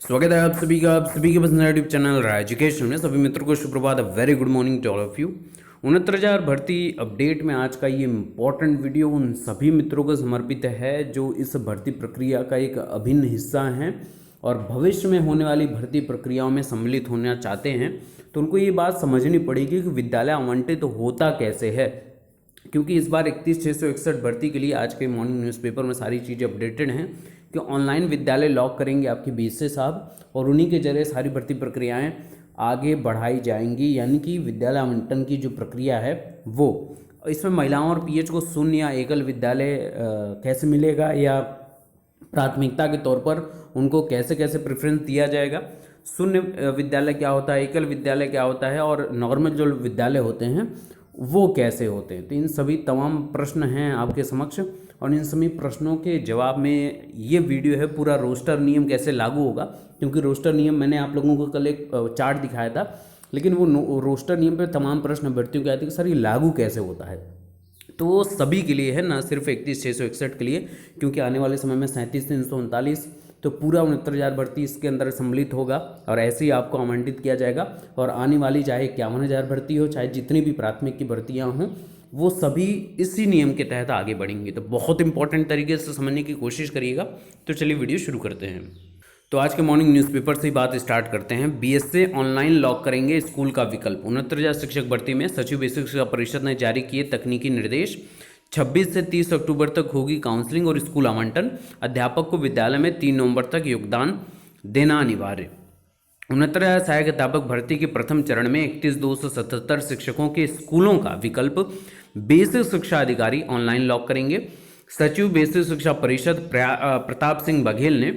स्वागत है आप सभी के पसंदीदा यूट्यूब चैनल राय एजुकेशन में। सभी मित्रों को सुप्रभात, very good morning to all of you. 69,000 भर्ती अपडेट में आज का ये इम्पोर्टेंट वीडियो उन सभी मित्रों को समर्पित है जो इस भर्ती प्रक्रिया का एक अभिन्न हिस्सा हैं और भविष्य में होने वाली भर्ती प्रक्रियाओं में सम्मिलित होना चाहते हैं। तो उनको ये बात समझनी पड़ेगी कि विद्यालय आवंटित होता कैसे है, क्योंकि इस बार 31,661 भर्ती के लिए आज के मॉर्निंग न्यूज़पेपर में सारी चीज़ें अपडेटेड हैं कि ऑनलाइन विद्यालय लॉक करेंगे आपके बीएसए साहब और उन्हीं के जरिए सारी भर्ती प्रक्रियाएं आगे बढ़ाई जाएंगी। यानी कि विद्यालय आवंटन की जो प्रक्रिया है वो इसमें महिलाओं और पीएच को शून्य या एकल विद्यालय कैसे मिलेगा या प्राथमिकता के तौर पर उनको कैसे कैसे प्रेफरेंस दिया जाएगा, शून्य विद्यालय क्या होता है, एकल विद्यालय क्या होता है और नॉर्मल जो विद्यालय होते हैं वो कैसे होते हैं। तो इन सभी तमाम प्रश्न हैं आपके समक्ष और इन सभी प्रश्नों के जवाब में ये वीडियो है। पूरा रोस्टर नियम कैसे लागू होगा, क्योंकि रोस्टर नियम मैंने आप लोगों को कल एक चार्ट दिखाया था, लेकिन वो रोस्टर नियम पे तमाम प्रश्न अभ्यर्थियों के आते हैं कि सर ये लागू कैसे होता है। तो वो सभी के लिए है, ना सिर्फ 31,661 के लिए, क्योंकि आने वाले समय में 37,339 तो पूरा 69,000 भर्ती इसके अंदर सम्मिलित होगा और ऐसे ही आपको आवंटित किया जाएगा। और आने वाली चाहे 51,000 भर्ती हो, चाहे जितनी भी प्राथमिक की भर्तियाँ हों, वो सभी इसी नियम के तहत आगे बढ़ेंगी। तो बहुत इंपॉर्टेंट तरीके से समझने की कोशिश करिएगा। तो चलिए वीडियो शुरू करते हैं। तो आज के मॉर्निंग न्यूज़पेपर से ही बात स्टार्ट करते हैं। बीएसए ऑनलाइन लॉक करेंगे स्कूल का विकल्प। 69,000 शिक्षक भर्ती में सचिव बेसिक शिक्षा परिषद ने जारी किए तकनीकी निर्देश। 26 से 30 अक्टूबर तक होगी काउंसलिंग और स्कूल आवंटन। अध्यापक को विद्यालय में 3 नवंबर तक योगदान देना अनिवार्य। 69,000 सहायक अध्यापक भर्ती के प्रथम चरण में 31,277 शिक्षकों के स्कूलों का विकल्प बेसिक शिक्षा अधिकारी ऑनलाइन लॉक करेंगे। सचिव बेसिक शिक्षा परिषद प्रताप सिंह बघेल ने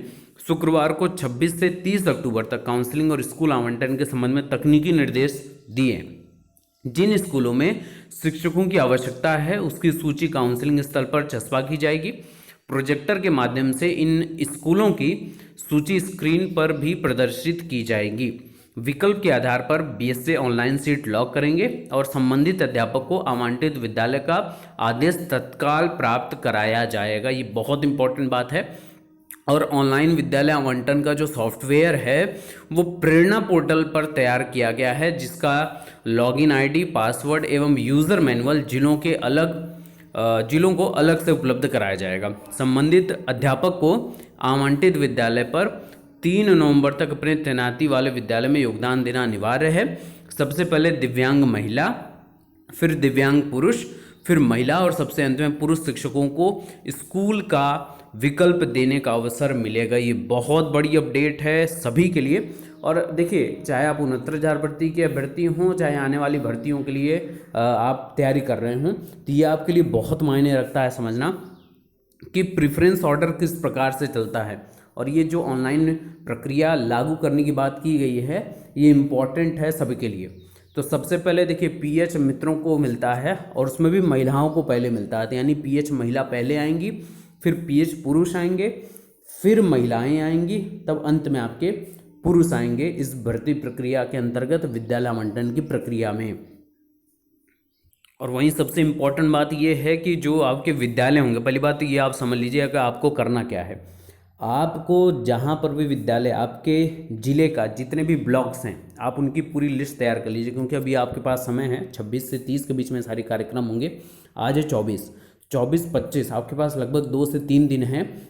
शुक्रवार को 26 से 30 अक्टूबर तक काउंसलिंग और स्कूल आवंटन के संबंध में तकनीकी निर्देश दिए। जिन स्कूलों में शिक्षकों की आवश्यकता है उसकी सूची काउंसलिंग स्थल पर चस्पा की जाएगी। प्रोजेक्टर के माध्यम से इन स्कूलों की सूची स्क्रीन पर भी प्रदर्शित की जाएगी। विकल्प के आधार पर बीएसए ऑनलाइन सीट लॉक करेंगे और संबंधित अध्यापक को आवंटित विद्यालय का आदेश तत्काल प्राप्त कराया जाएगा। ये बहुत इंपॉर्टेंट बात है। और ऑनलाइन विद्यालय आवंटन का जो सॉफ्टवेयर है वो प्रेरणा पोर्टल पर तैयार किया गया है, जिसका लॉगिन आईडी, पासवर्ड एवं यूज़र मैनुअल जिलों को अलग से उपलब्ध कराया जाएगा। संबंधित अध्यापक को आवंटित विद्यालय पर 3 नवंबर तक अपने तैनाती वाले विद्यालय में योगदान देना अनिवार्य है। सबसे पहले दिव्यांग महिला, फिर दिव्यांग पुरुष, फिर महिला और सबसे अंत में पुरुष शिक्षकों को स्कूल का विकल्प देने का अवसर मिलेगा। ये बहुत बड़ी अपडेट है सभी के लिए। और देखिए, चाहे आप 69,000 भर्ती के अभ्यर्थी हों, चाहे आने वाली भर्तियों के लिए आप तैयारी कर रहे हों, तो ये आपके लिए बहुत मायने रखता है समझना कि प्रेफरेंस ऑर्डर किस प्रकार से चलता है। और ये जो ऑनलाइन प्रक्रिया लागू करने की बात की गई है ये इम्पॉर्टेंट है सभी के लिए। तो सबसे पहले देखिए, पीएच मित्रों को मिलता है और उसमें भी महिलाओं को पहले मिलता है। तो यानी पीएच महिला पहले आएंगी, फिर पीएच पुरुष आएंगे, फिर महिलाएं आएंगी, तब अंत में आपके पुरुष आएंगे इस भर्ती प्रक्रिया के अंतर्गत विद्यालय आवंटन की प्रक्रिया में। और वहीं सबसे इम्पोर्टेंट बात यह है कि जो आपके विद्यालय होंगे, पहली बात ये आप समझ लीजिए कि आपको करना क्या है। आपको जहाँ पर भी विद्यालय, आपके ज़िले का जितने भी ब्लॉक्स हैं, आप उनकी पूरी लिस्ट तैयार कर लीजिए, क्योंकि अभी आपके पास समय है 26 से 30 के बीच में सारे कार्यक्रम होंगे। आज है 24-25 आपके पास लगभग 2 से 3 दिन हैं।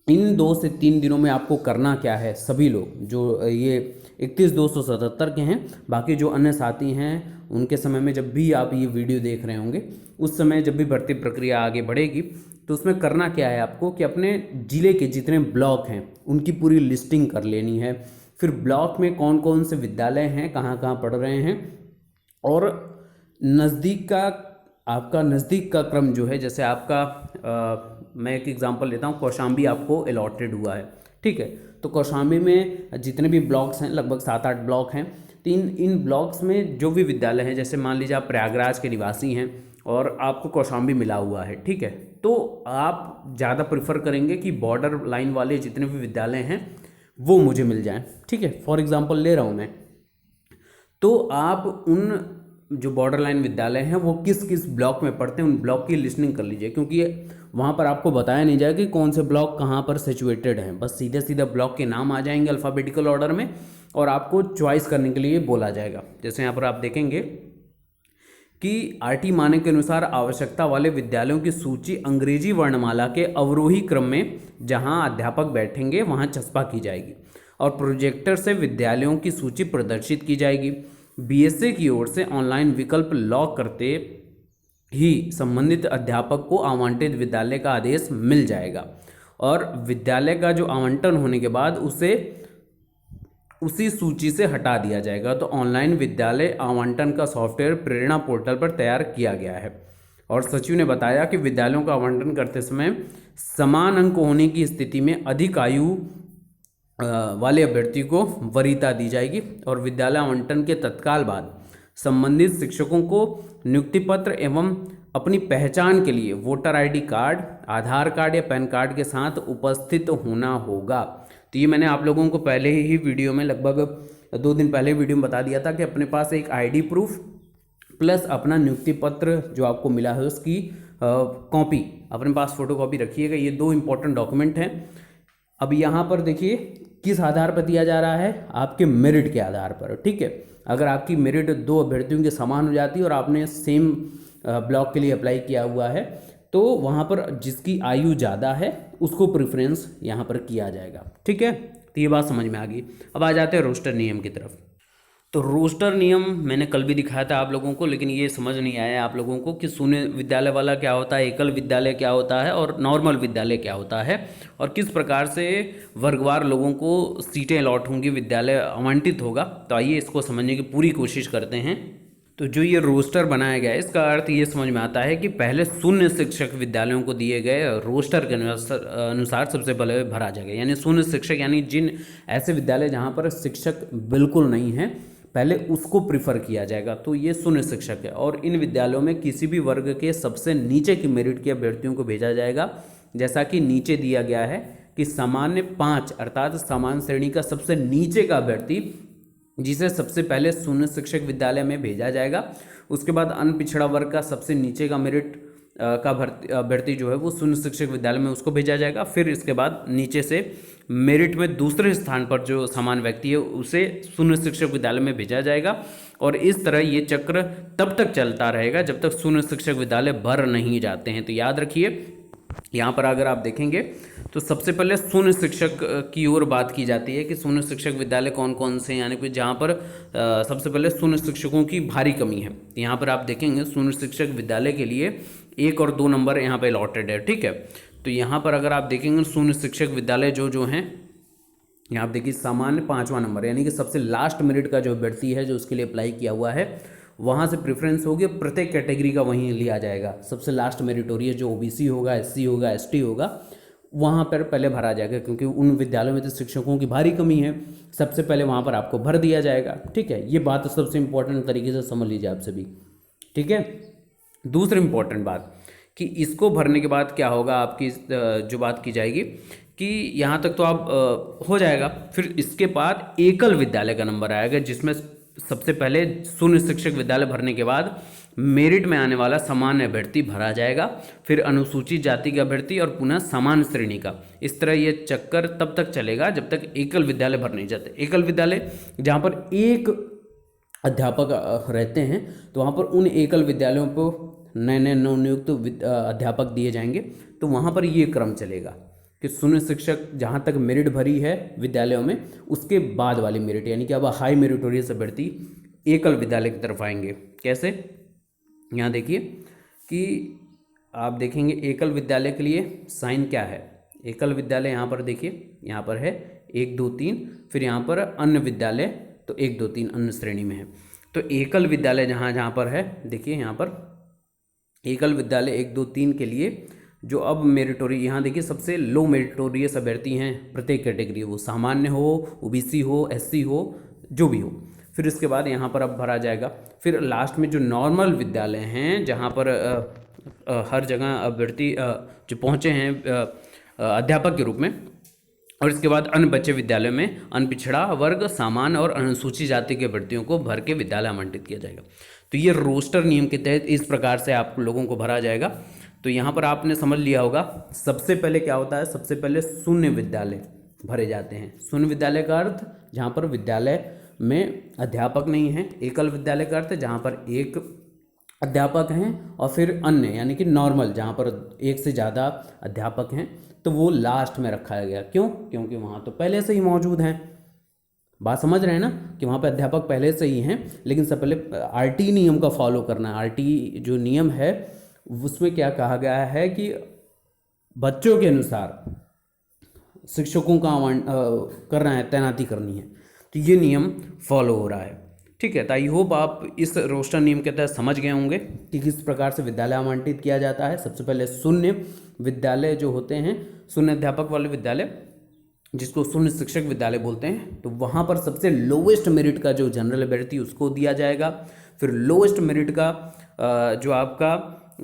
इन 2 से 3 दिनों में आपको करना क्या है, सभी लोग जो ये 31,277 के हैं, बाकी जो अन्य साथी हैं उनके समय में जब भी आप ये वीडियो देख रहे होंगे उस समय जब भी भर्ती प्रक्रिया आगे बढ़ेगी तो उसमें करना क्या है आपको कि अपने ज़िले के जितने ब्लॉक हैं उनकी पूरी लिस्टिंग कर लेनी है। फिर ब्लॉक में कौन कौन से विद्यालय हैं, कहाँ कहाँ पढ़ रहे हैं, और आपका नज़दीक का क्रम जो है, जैसे आपका मैं एक एग्जांपल लेता हूँ, कौशाम्बी आपको अलॉटेड हुआ है, ठीक है। तो कौशाम्बी में जितने भी ब्लॉक्स हैं, लगभग 7-8 ब्लॉक हैं। तो इन ब्लॉक्स में जो भी विद्यालय हैं, जैसे मान लीजिए आप प्रयागराज के निवासी हैं और आपको कौशाम्बी मिला हुआ है, ठीक है, तो आप ज़्यादा प्रेफर करेंगे कि बॉर्डर लाइन वाले जितने भी विद्यालय हैं वो मुझे मिल जाएं, ठीक है। फॉर एग्जांपल ले रहा हूँ मैं, तो आप उन जो बॉर्डर लाइन विद्यालय हैं वो किस किस ब्लॉक में पढ़ते हैं उन ब्लॉक की लिस्टिंग कर लीजिए, क्योंकि वहाँ पर आपको बताया नहीं जाएगा कि कौन से ब्लॉक कहाँ पर सिचुएटेड हैं, बस सीधे सीधा ब्लॉक के नाम आ जाएंगे अल्फ़ाबेटिकल ऑर्डर में और आपको चॉइस करने के लिए बोला जाएगा। जैसे यहाँ पर आप देखेंगे कि आरटी मानक के अनुसार आवश्यकता वाले विद्यालयों की सूची अंग्रेजी वर्णमाला के अवरोही क्रम में जहां अध्यापक बैठेंगे वहां चस्पा की जाएगी और प्रोजेक्टर से विद्यालयों की सूची प्रदर्शित की जाएगी। बीएसए की ओर से ऑनलाइन विकल्प लॉक करते ही संबंधित अध्यापक को आवंटित विद्यालय का आदेश मिल जाएगा और विद्यालय का जो आवंटन होने के बाद उसे उसी सूची से हटा दिया जाएगा। तो ऑनलाइन विद्यालय आवंटन का सॉफ्टवेयर प्रेरणा पोर्टल पर तैयार किया गया है। और सचिव ने बताया कि विद्यालयों का आवंटन करते समय समान अंक होने की स्थिति में अधिक आयु वाले अभ्यर्थी को वरीयता दी जाएगी और विद्यालय आवंटन के तत्काल बाद संबंधित शिक्षकों को नियुक्ति पत्र एवं अपनी पहचान के लिए वोटर आईडी कार्ड, आधार कार्ड या पैन कार्ड के साथ उपस्थित होना होगा। तो ये मैंने आप लोगों को पहले ही वीडियो में लगभग 2 दिन पहले वीडियो में बता दिया था कि अपने पास एक आईडी प्रूफ प्लस अपना नियुक्ति पत्र जो आपको मिला है उसकी कॉपी अपने पास फोटो कॉपी रखिएगा। ये 2 इंपॉर्टेंट डॉक्यूमेंट हैं। अब यहाँ पर देखिए किस आधार पर दिया जा रहा है, आपके मेरिट के आधार पर, ठीक है। अगर आपकी मेरिट 2 अभ्यर्थियों के समान हो जाती है और आपने सेम ब्लॉक के लिए अप्लाई किया हुआ है तो वहाँ पर जिसकी आयु ज़्यादा है उसको प्रेफरेंस यहाँ पर किया जाएगा, ठीक है। तो ये बात समझ में आ गई। अब आ जाते हैं रोस्टर नियम की तरफ। तो रोस्टर नियम मैंने कल भी दिखाया था आप लोगों को, लेकिन ये समझ नहीं आया आप लोगों को कि शून्य विद्यालय वाला क्या होता है, एकल विद्यालय क्या होता है और नॉर्मल विद्यालय क्या होता है और किस प्रकार से वर्गवार लोगों को सीटें अलॉट होंगी, विद्यालय आवंटित होगा। तो आइए इसको समझने की पूरी कोशिश करते हैं। तो जो ये रोस्टर बनाया गया है इसका अर्थ ये समझ में आता है कि पहले शून्य शिक्षक विद्यालयों को दिए गए रोस्टर के अनुसार सबसे पहले भरा जाएगा। यानी शून्य शिक्षक यानी जिन ऐसे विद्यालय जहाँ पर शिक्षक बिल्कुल नहीं है पहले उसको प्रिफर किया जाएगा, तो ये शून्य शिक्षक है। और इन विद्यालयों में किसी भी वर्ग के सबसे नीचे की मेरिट के अभ्यर्थियों को भेजा जाएगा, जैसा कि नीचे दिया गया है कि सामान्य 5 अर्थात समान श्रेणी का सबसे नीचे का अभ्यर्थी जिसे सबसे पहले शून्य शिक्षक विद्यालय में भेजा जाएगा। उसके बाद अन्य पिछड़ा वर्ग का सबसे नीचे का मेरिट का अभ्यर्थी जो है वो शून्य शिक्षक विद्यालय में उसको भेजा जाएगा। फिर इसके बाद नीचे से मेरिट में दूसरे स्थान पर जो समान व्यक्ति है उसे शून्य शिक्षक विद्यालय में भेजा जाएगा। और इस तरह ये चक्र तब तक चलता रहेगा जब तक शून्य शिक्षक विद्यालय भर नहीं जाते हैं। तो याद रखिए यहाँ पर अगर आप देखेंगे तो सबसे पहले शून्य शिक्षक की ओर बात की जाती है कि शून्य शिक्षक विद्यालय कौन कौन से, यानी कि जहाँ पर सबसे पहले शून्य शिक्षकों की भारी कमी है। यहाँ पर आप देखेंगे शून्य शिक्षक विद्यालय के लिए 1 और 2 नंबर यहाँ पे अलॉटेड है, ठीक है। तो यहाँ पर अगर आप देखेंगे शून्य शिक्षक विद्यालय जो हैं यहाँ आप देखिए सामान्य 5वां नंबर यानी कि सबसे लास्ट मेरिट का जो अभ्यर्थी है जो उसके लिए अप्लाई किया हुआ है वहाँ से प्रेफरेंस होगी, प्रत्येक कैटेगरी का वहीं लिया जाएगा। सबसे लास्ट मेरिटोरियस जो ओबीसी होगा, एससी होगा, एसटी होगा वहाँ पर पहले भरा जाएगा, क्योंकि उन विद्यालयों में तो शिक्षकों की भारी कमी है, सबसे पहले वहाँ पर आपको भर दिया जाएगा, ठीक है। ये बात सबसे इंपॉर्टेंट तरीके से समझ लीजिए आप सभी, ठीक है। दूसरी इंपॉर्टेंट बात कि इसको भरने के बाद क्या होगा, आपकी जो बात की जाएगी कि यहाँ तक तो आप हो जाएगा। फिर इसके बाद एकल विद्यालय का नंबर आएगा जिसमें सबसे पहले शून्य शिक्षक विद्यालय भरने के बाद मेरिट में आने वाला सामान्य अभ्यर्थी भरा जाएगा, फिर अनुसूचित जाति का अभ्यर्थी और पुनः समान श्रेणी का। इस तरह ये चक्कर तब तक चलेगा जब तक एकल विद्यालय भर नहीं जाते। एकल विद्यालय जहाँ पर एक अध्यापक रहते हैं तो वहाँ पर उन एकल विद्यालयों को नए नए नवनियुक्त अध्यापक दिए जाएंगे। तो वहाँ पर ये क्रम चलेगा कि शून्य शिक्षक जहाँ तक मेरिट भरी है विद्यालयों में उसके बाद वाली मेरिट, यानी कि अब हाई मेरिटोरियस अभ्यर्थी एकल विद्यालय की तरफ आएंगे। कैसे, यहाँ देखिए कि आप देखेंगे एकल विद्यालय के लिए साइन क्या है। एकल विद्यालय यहाँ पर देखिए, यहाँ पर है 1 2 3, फिर यहाँ पर अन्य विद्यालय तो 1 2 3 अन्य श्रेणी में है। तो एकल विद्यालय जहाँ जहाँ पर है देखिए, यहाँ पर एकल विद्यालय 1 2 3 के लिए जो अब मेरिटोरियस, यहाँ देखिए सबसे लो मेरिटोरियस अभ्यर्थी हैं प्रत्येक कैटेगरी, वो सामान्य हो, ओबीसी हो, एससी हो, जो भी हो। फिर इसके बाद यहाँ पर अब भरा जाएगा। फिर लास्ट में जो नॉर्मल विद्यालय हैं जहाँ पर हर जगह अभ्यर्थी जो पहुँचे हैं अध्यापक के रूप में, और इसके बाद अन्य बच्चे विद्यालय में अन्य पिछड़ा वर्ग, सामान्य और अनुसूचित जाति के अभ्यर्थियों को भर के विद्यालय आवंटित किया जाएगा। तो ये रोस्टर नियम के तहत इस प्रकार से आप लोगों को भरा जाएगा। तो यहाँ पर आपने समझ लिया होगा, सबसे पहले क्या होता है, सबसे पहले शून्य विद्यालय भरे जाते हैं। शून्य विद्यालय का अर्थ जहाँ पर विद्यालय में अध्यापक नहीं है। एकल विद्यालय का अर्थ जहाँ पर एक अध्यापक हैं और फिर अन्य यानी कि नॉर्मल जहाँ पर एक से ज़्यादा अध्यापक हैं, तो वो लास्ट में रखा गया। क्यों? क्योंकि वहाँ तो पहले से ही मौजूद हैं। बात समझ रहे हैं ना कि वहाँ पे अध्यापक पहले से ही हैं, लेकिन सबसे पहले आरटी नियम का फॉलो करना है। आरटी जो नियम है उसमें क्या कहा गया है कि बच्चों के अनुसार शिक्षकों का करना है, तैनाती करनी है, तो ये नियम फॉलो हो रहा है। ठीक है, तो आई होप आप इस रोस्टर नियम के तहत समझ गए होंगे कि किस प्रकार से विद्यालय आवंटित किया जाता है। सबसे पहले शून्य विद्यालय जो होते हैं, शून्य अध्यापक वाले विद्यालय जिसको शून्य शिक्षक विद्यालय बोलते हैं, तो वहाँ पर सबसे लोवेस्ट मेरिट का जो जनरल अभ्यर्थी उसको दिया जाएगा। फिर लोवेस्ट मेरिट का जो आपका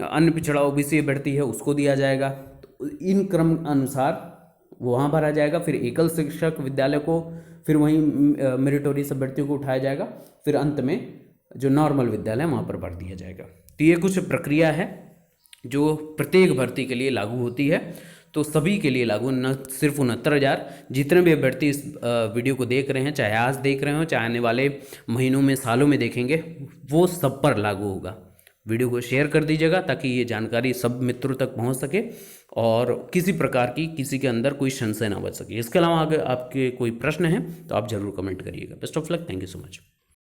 अन्य पिछड़ा ओबीसी अभ्यर्थी है उसको दिया जाएगा। तो इन क्रम अनुसार वहाँ भरा जाएगा। फिर एकल शिक्षक विद्यालय को, फिर वहीं मेरिटोरियस अभ्यर्थियों को उठाया जाएगा। फिर अंत में जो नॉर्मल विद्यालय है वहाँ पर भर दिया जाएगा। तो ये कुछ प्रक्रिया है जो प्रत्येक भर्ती के लिए लागू होती है। तो सभी के लिए लागू, न सिर्फ 69,000 जितने भी अभ्यर्थी इस वीडियो को देख रहे हैं, चाहे आज देख रहे हो चाहे आने वाले महीनों में सालों में देखेंगे, वो सब पर लागू होगा। वीडियो को शेयर कर दीजिएगा ताकि ये जानकारी सब मित्रों तक पहुंच सके और किसी प्रकार की किसी के अंदर कोई संशय ना बच सके। इसके अलावा अगर आपके कोई प्रश्न है तो आप ज़रूर कमेंट करिएगा। Best of luck, thank you so much.